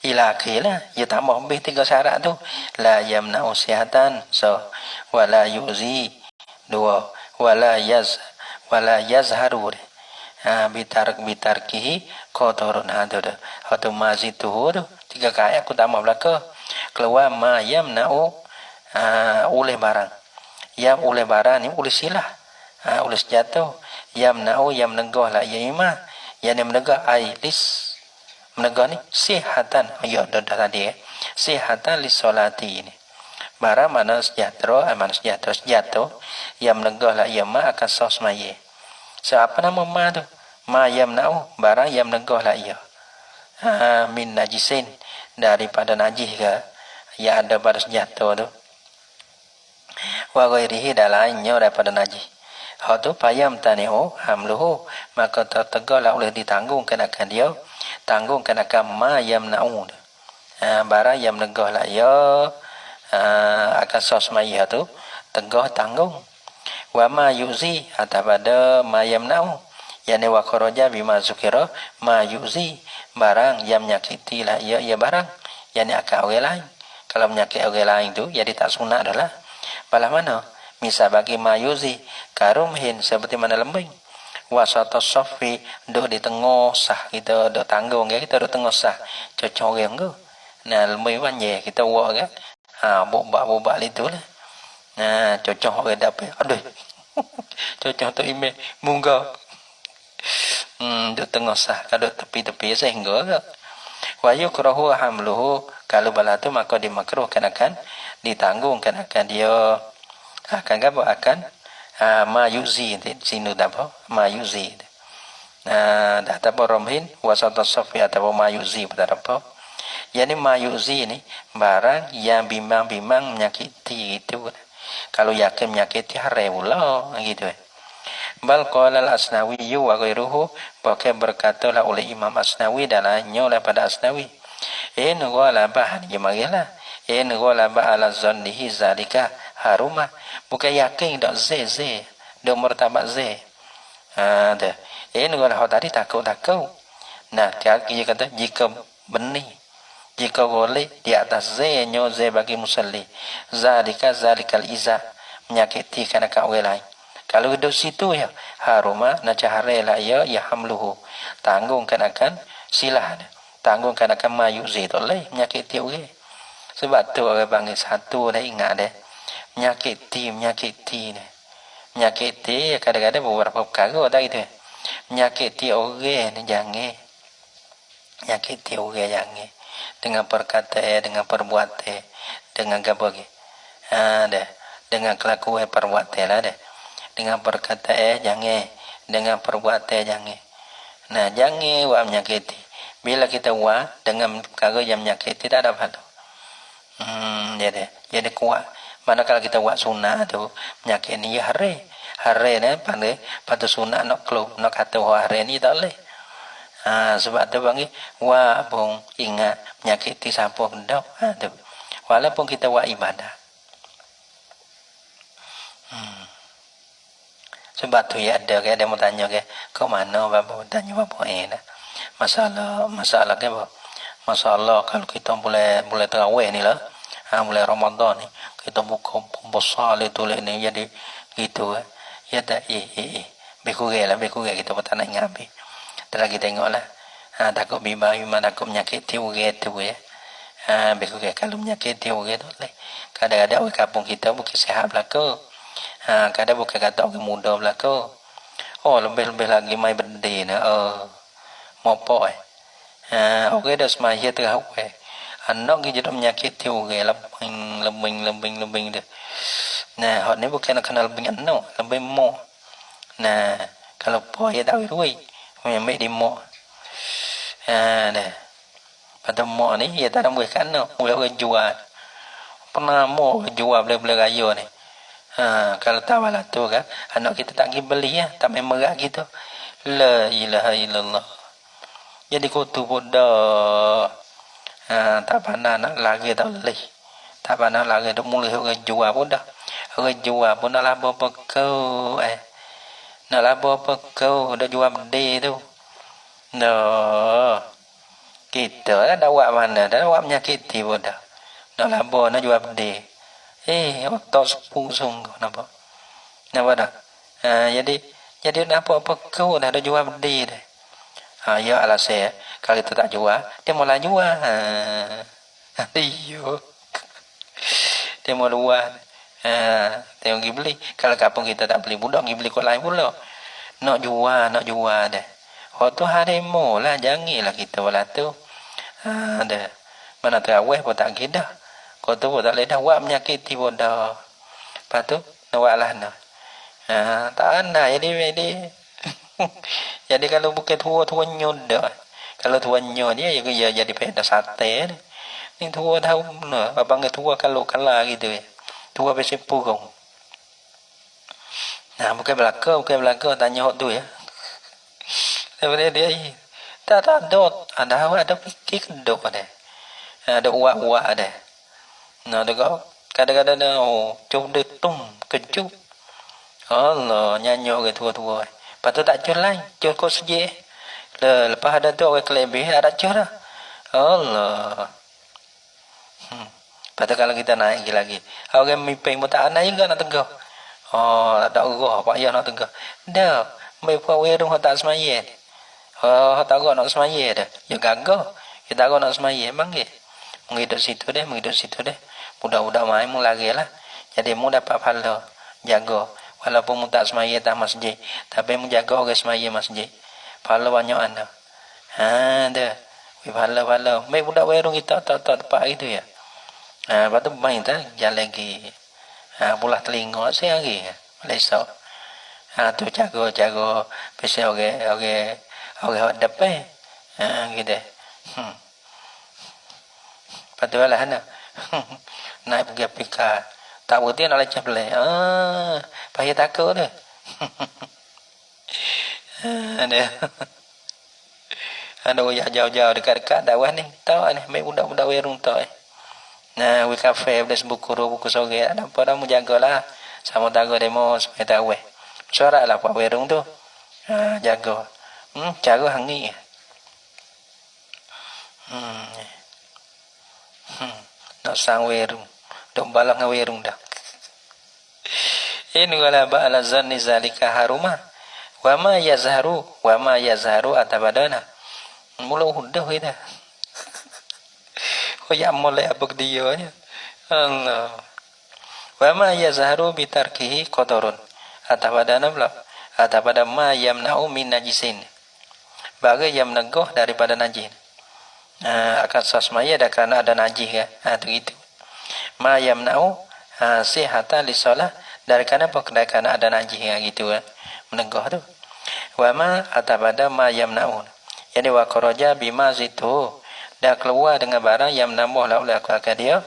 ila akhirlah dia tambah lebih 3 syarat tu la yamna'u sihatan wala yuzi 2 wala yazharu bitarkihi qatarun hadu hatu mazituhu tu 3 kali aku tambah belaka keluar ma yamna'u oleh barang oleh barang ni oleh silah oleh sejatuh yamna'u menegah la yaimah yang menegah ailis menegah ni sihatan dah tadi sihatan li solati ni barang mana sejahtera sejatuh yang menegah la yaimah akan sah semaya. So apa nama ma tu? Ma yamna'u barang yang menegah la ia. Min najisin daripada najis ke yang ada pada senjata tu. Wa ghairihi dan lainnya daripada najis. Hak tu payam tanihu hamluhu maka tertegaklah oleh ditanggungkan akan dia, tanggungkan akan ma yamna'u. Barang yang menegah la ia akan sosmaya tu tegah tanggung. Wa ma yuzi pada ma yamna'u yani wa kharaja bima zukira ma yuzi barang yang menyakiti lah ia barang yani akan orang lain. Kalau menyakiti orang lain tu jadi tak sunat dah lah. Balah mana misal bagi ma yuzi karumhin seperti mana lembing wasata safi duduk di tengah sah kita duduk tanggung ya kita duduk tengah sah cocok orang tu nah lebih banyak kita buat kan bobak itu lah nah cocok orang dapat aduh cocok tu email munggah duduk tengah sah kalau tepi-tepi sehingga ke wa yukrahu hamluhu kalau bala tu maka dimakruhkan akan ditanggungkan akan dia akan apa akan mayuzi di sini apa mayuzi dah apa romhin wasata safi atau mayuzi pada apa yani mayuzi ini barang yang bimbang-bimbang menyakiti gitu kalau yakin menyakiti haram pula gitu bal qala al-Asnawi wa ghairuhu bahkan berkatalah oleh Imam Asnawi dan lainnya daripada Asnawi in ghalaba jemaahlah in ghalaba ala zannihi zalika harumah bukan yakin dak ze dak martabat ze ada in ghalaba tadi takut nah dia kata jika benih jika boleh di atas ze nyo ze bagi musalli zalikal iza menyakiti karena kau lain kalau hidup situ ya haruma nacaharela ya hamluhu tanggungkan akan silah tanggungkan akan mayuzi toleh menyakiti orang sebab tu orang panggil satu dah ingat deh menyakiti kadang-kadang beberapa perkara dah gitu menyakiti orang jangan menyakiti orang jangan dengan perkataan dengan perbuatan dengan apa deh dengan kelakuan perbuatan lah deh dengan perkataan jangan dengan perbuatan jangan nah jangan buat menyakiti bila kita buat dengan perkara yang menyakiti tak ada apa tu jadi kuat manakala kita buat sunnah tu menyakiti ni hari ni pandai pada sunnah nak keluar nak kata hari ni tak boleh sebab tu panggil wa bong ingat menyakiti siapa hendak tu walaupun kita buat ibadah sebab tu ya ada mau tanya ke mana bapa tanya bapa dah masalah ke apa masalah kalau kita boleh tarawih ni lah mulai Ramadan ni kita buka besar le tulis ni jadi gitu ya tak bekurang kita tak nak ingat habis telah kita tengoklah takut bimbang takut menyakiti orang tu ya bekurang kalau menyakiti orang tu kadang-kadang orang kampung kita bukan sihat belaka kadang bukan kata orang muda belaka lebih lagi mai benda ni mopok orang dah semaya terhawai anak kita dah menyakiti orang lebih dia nah hak ni bukan nak kenal lebih anak lebih mak nah kalau poy tak duit ambil di mak dah pada mak ni dia tak nak berikan anak mula orang jual pernah mak jual bela-bela raya ni kalau tawalah tu kan anak kita tak pergi beli ya tak main merah gitu la ilaha illallah jadi kutu pun dah tak pandai nak lagi tak boleh tak pandai lagi dah mulai orang jual pun dah orang jual pun nak laba apa kau nak laba apa kau dah jual benda tu dah kita dah buat mana dah buat menyakiti pun dah nak laba nak jual benda otak sepuh sungguh nampak dah jadi apa kau dah jual benda dah ya alasan kalau kita tak jual dia malah jual iyo dia mau luar dia pergi beli kalau kampung kita tak beli budak pergi beli kot lain pula nak jual dah tu harimau lah janganlah kita wala tu dah mana terawih pun tak kira kau tu pun tak boleh dah buat menyakiti pun dah lepas tu nak buat lah tak ada jadi jadi kalau bukan tua nyoda kalau tua nyoda dia ya jadi pada sate ni tua tahu nah abang tua kalau kalah gitu tua besi purung nah bukan belaka tanya hok tu ya daripada dia tak ada fikir kedok ada uak ada nah ada kadang-kadang cuk tum kejut Allah nyanyo ke tua-tua lepas tu tak cur lain cur kau sejih lepas ada tu orang kelebih ada cur dah Allah lepas tu kalau kita naik lagi orang mimpin pun tak naik juga nak tegak tak urah pak ayah nak tegak dah Mai pa werung tak semaya. Tak gua nak semaya dah. Ya gagah. Kita gua nak semaya bang ke. Menghidup situ deh, menghidup situ deh. Budak-budak main mu lagi lah. Jadi mu dapat pahala jaga. Walaupun mu tak semaya tak masjid, tapi mu jaga orang semaya masjid. Pahala banyak anda. Dah. Pahala. Mai budak werung kita tak tepat gitu ya. Lepas tu main tak jalan lagi. Pulah telinga saya lagi. Malaysia. Tu jaga pasal orang depan. Gitu. Lepas lah nak. Naik pergi Afrika. Tak berhenti nak lecah belai. Payah takut tu. Ada yang jauh-jauh dekat-dekat dakwah ni. Tahu ni. Baik budak-budak werung tahu. Nah, we kafe boleh buku sore. Ada apa dah mu jagalah. Sama tahu demo supaya tahu. Suara lah pak werung tu. Jaga. Jaga hangi. Nak sang werung. Dok balang dengan werung dah. Ini wala ba'ala zanni zalika haruma. Wa ma yazharu atabadana. Mula hudah kita. Ya mulai apa dia nya. Allah. Wa ma yazharu bitarkihi qadarun. Atabadana pula. Atabada ma yamna'u min najisin. Bagi yang meneguh daripada najis. Akan sasmaya dah kerana ada najis ya. Tu gitu. Ma yamna'u sihatan li solat dari kerana apa? Kerana ada najis ya gitu ya. Meneguh tu. Wa ma atabada ma yamna'u. Jadi wa kharaja bima zitu. Dah keluar dengan barang yang menambah oleh akal dia.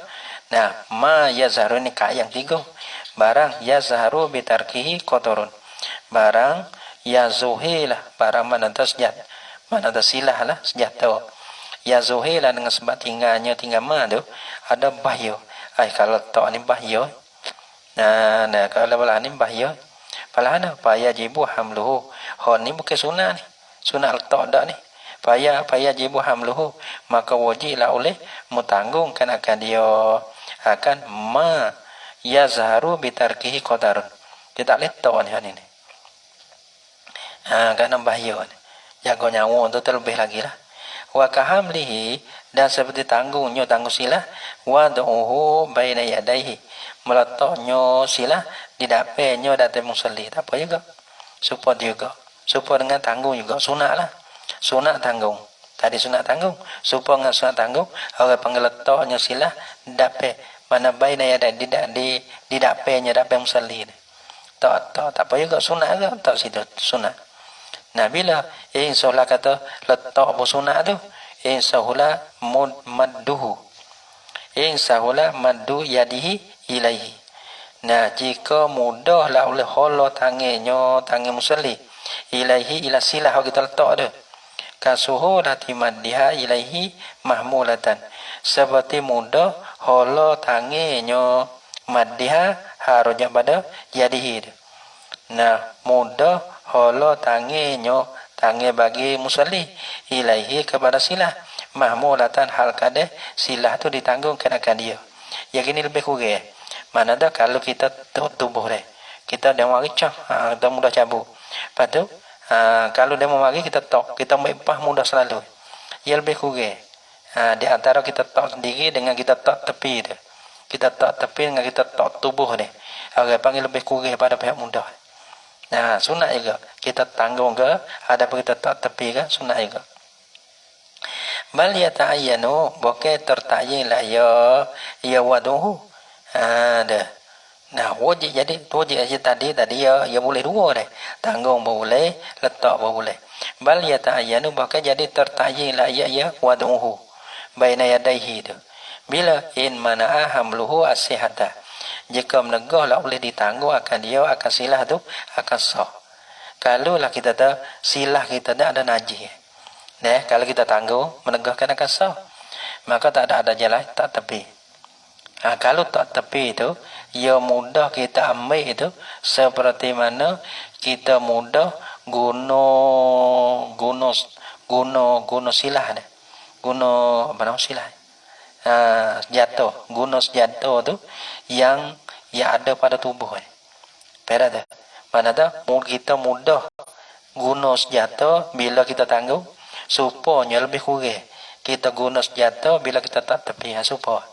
Nah, ma yazharu ni kak yang tiga. Barang yazharu bitarkihi qadarun. Barang yazuhilah, barang mana tasjad. Mana tasilah lah sejata. Yazuhilah dengan sebab tinggal ma tu ada bahaya. Kalau tak ni bahaya. Nah, kalau belah ni bahaya. Palah ana payah jibu hamluhu. Ni bukan sunat ni. Sunat letak dak ni. Payah jibu hamluhu. Maka wajiblah oleh mutanggung akan dia akan ma yazharu bitarkihi qadarun. Dia tak letak ni. Kerana bahaya ni. Jaga nyawa tu terlebih lagi lah. Wa kahamlihi dan seperti tanggung silah wa du'uhu baina yadaihi meletaknya silah di depannya datang musalli. Tak apa juga. Support juga. Support dengan tanggung juga. Sunat lah. Sunat tanggung. Tadi sunat tanggung. Support dengan sunat tanggung. Orang panggil letaknya silah dapat. Mana baina yadaihi di depannya datang musalli. Tak apa juga. Sunat juga. Tak situ. Sunat. Nah, bila insyaAllah kata letak bersunat tu, insyaAllah madduhu. InsyaAllah maddu yadihi ilaihi. Nah, jika mudahlah oleh Allah tangan musalli. Ilaihi ila silah kita letak tu. Kasuhulati maddiha ilaihi mahmulatan. Seperti mudah Allah tangannya maddiha harusnya pada yadihi tu. Nah, mudah holo tangan bagi musalli ilaihi kepada silah mahmulatan hal kadeh silah tu ditanggungkan akan dia. Yang ini lebih kurang. Mana dah kalau kita tubuh deh. Kita dah mari cah, dah mudah cabut. Lepas tu kalau dia mari kita tok, kita mepah mudah selalu. Yang lebih kurang. Di antara kita tok sendiri dengan kita tok tepi tu. Kita tok tepi dengan kita tok tubuh deh. Orang panggil lebih kurang pada pihak mudah. Nah, sunat juga. Kita tanggung ke, ada kita tak tepi ke, sunat juga. Bal yata'ayyanu, bukan tertayin lah ya waduhu. Dah. Nah, wajib jadi, wajib aja tadi ya boleh dua deh. Tanggung boleh, letak boleh. Bal yata'ayyanu, bukan jadi tertayin lah ya waduhu. Baina yadaihi tu. Bila in mana'a hamluhu as-sihata. Jika menegah lah boleh ditanggung akan dia akan silah tu akan sah. Kalau lah kita tahu silah kita ada najis. Kalau kita tanggung menegahkan akan sah. Maka tak ada jalan tak tepi. Kalau tak tepi itu ya mudah kita ambil itu seperti mana kita mudah guna silah ni. Guna apa nama silah? Guna senjata tu yang ada pada tubuh. Pada tu. Mana tu kita mudah guna senjata bila kita tangguh supaya lebih kurang. Kita guna senjata bila kita tak tepi supaya.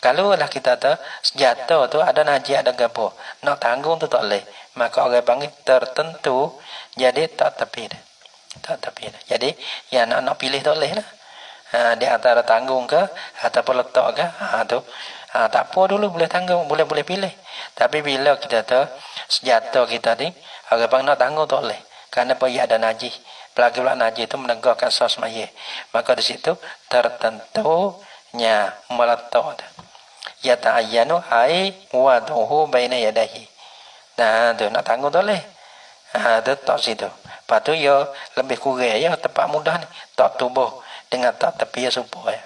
Kalau lah kita tu senjata tu ada najis ada gapo, nak tanggung tu tak boleh. Maka orang panggil tertentu jadi tak tepi dah. Tak tepi dah. Jadi yang nak pilih tak boleh lah. Di antara tanggung ke ataupun letak ke, tak apa dulu boleh tanggung, boleh pilih. Tapi bila kita tu senjata kita ni orang panggil nak tanggung tak boleh. Kerana apa ia ada najis. Pelagi pula najis itu menegakkan sos mayat. Maka di situ tertentunya meletak. Ya ta'ayyanu ai waduhu baina yadahi. Nah, tu nak tanggung tak boleh. Tu tak situ. Lepas tu ya lebih kurang ya tempat mudah ni. Tak tubuh dengan tak tepi supaya.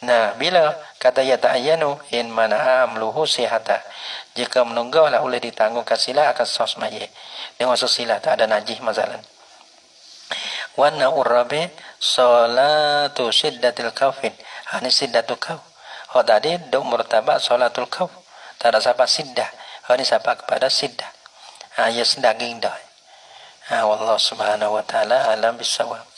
Nah, bila kata ya ta'ayyanu in mana amluhu sihata. Jika menunggahlah oleh ditanggungkan sila akan sos mayat. Dengan sila tak ada najis masalah. Wa na'urabi salatu syiddatil kaufin. Ini syiddatul kauf. Tadi duk murtabak salatul kauf. Tak ada siapa siddah. Ini siapa kepada siddah. Ya sedaging dah. Wallahu subhanahu wa ta'ala alam bisawab.